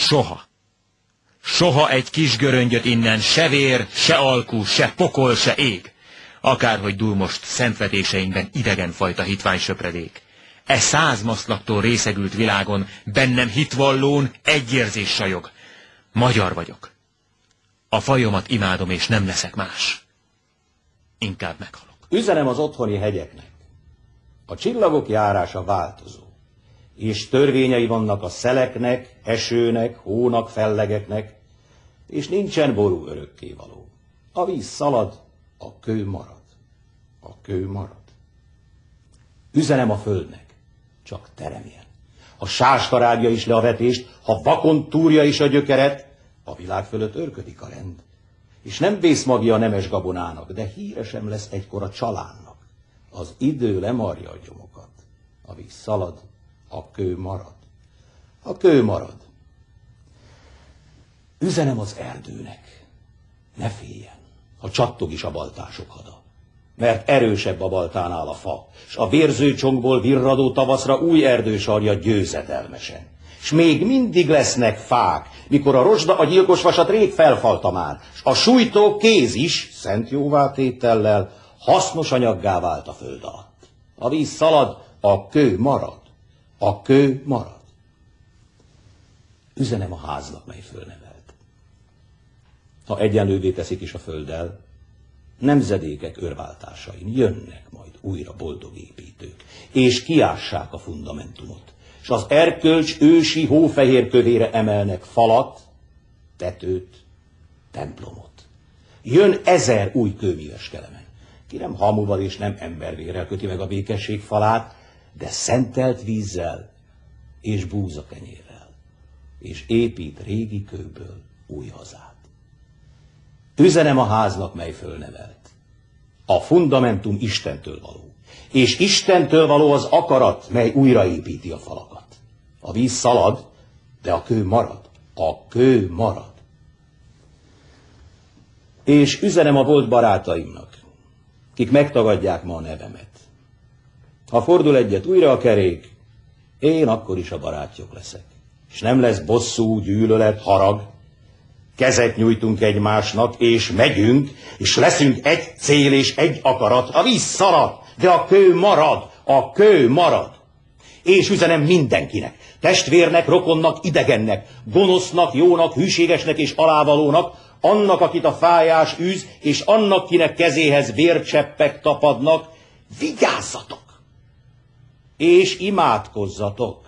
Soha. Soha egy kis göröngyöt innen se vér, se alkú, se pokol, se ég. Akárhogy dúl most szentvetéseinkben idegenfajta hitványsöpredék. E 100 maszlaktól részegült világon bennem hitvallón egy érzés sajog. Magyar vagyok. A fajomat imádom, és nem leszek más. Inkább meghalok. Üzenem az otthoni hegyeknek. A csillagok járása változó, és törvényei vannak a szeleknek, esőnek, hónak, fellegeknek, és nincsen ború örökkévaló. A víz szalad, a kő marad. A kő marad. Üzenem a földnek, csak teremjen. Ha sáska rágja is le a vetést, ha vakon túrja is a gyökeret, a világ fölött örködik a rend. És nem vész magja a nemes gabonának, de híre sem lesz egykor a csalánnak. Az idő lemarja a gyomokat. A víz szalad, a kő marad. A kő marad. Üzenem az erdőnek, ne féljen, ha csattog is a baltások hada. Mert erősebb a baltánál a fa, s a vérző csonkból virradó tavaszra új erdősarja győzedelmesen. S még mindig lesznek fák, mikor a rozsda a gyilkos vasat rég felfalta már, s a sújtó kéz is, szent jóvátétellel, hasznos anyaggá vált a föld alatt. A víz szalad, a kő marad. A kő marad. Üzenem a háznak, mely fölnevelt. Ha egyenlővé teszik is a földdel, nemzedékek örváltásain jönnek majd újra boldog építők, és kiássák a fundamentumot, s az erkölcs ősi hófehér kövére emelnek falat, tetőt, templomot. Jön 1000 új kőmíves kelemen, ki nem hamuval és nem embervérrel köti meg a békesség falát, de szentelt vízzel és búzakenyérrel, és épít régi kőből új hazát. Üzenem a háznak, mely fölnevelt. A fundamentum Istentől való, és Istentől való az akarat, mely újraépíti a falakat. A víz szalad, de a kő marad. A kő marad. És üzenem a volt barátaimnak, kik megtagadják ma a nevemet. Ha fordul egyet újra a kerék, én akkor is a barátjuk leszek. És nem lesz bosszú, gyűlölet, harag. Kezet nyújtunk egymásnak, és megyünk, és leszünk egy cél és egy akarat. A víz szalad, de a kő marad. A kő marad. És üzenem mindenkinek, testvérnek, rokonnak, idegennek, gonosznak, jónak, hűségesnek és alávalónak, annak, akit a fájás űz, és annak, kinek kezéhez vércseppek tapadnak, vigyázzatok! És imádkozzatok!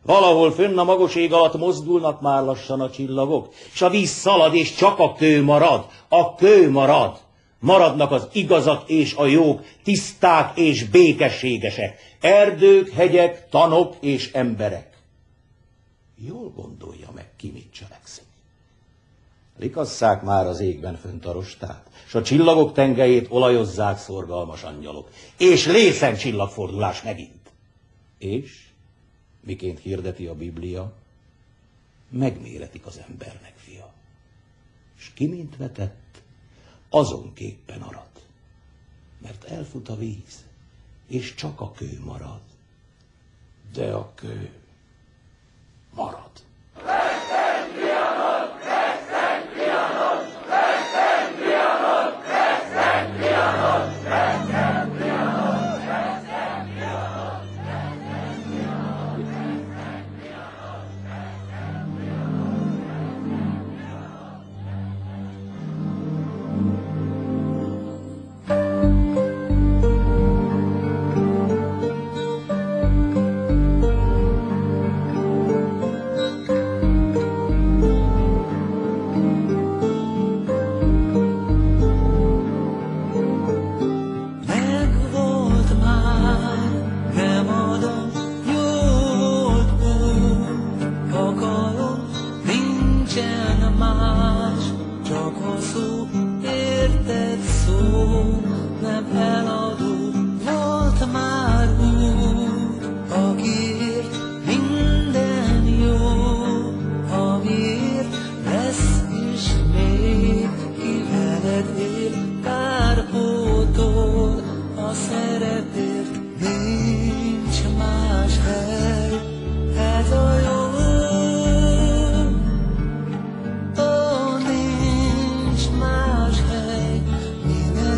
Valahol fönn a magas ég alatt mozdulnak már lassan a csillagok, és a víz szalad, és csak a kő marad. A kő marad. Maradnak az igazak és a jók, tiszták és békességesek, erdők, hegyek, tanok és emberek. Jól gondolja meg, ki mit cselekszik. Likasszák már az égben fönt a rostát, s a csillagok tengelyét olajozzák szorgalmas angyalok, és lészen csillagfordulás megint. És, miként hirdeti a Biblia, megméretik az embernek fia. És ki mint vetett, azonképpen arad. Mert elfut a víz, és csak a kő marad. De a kő marad.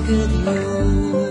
neked jó.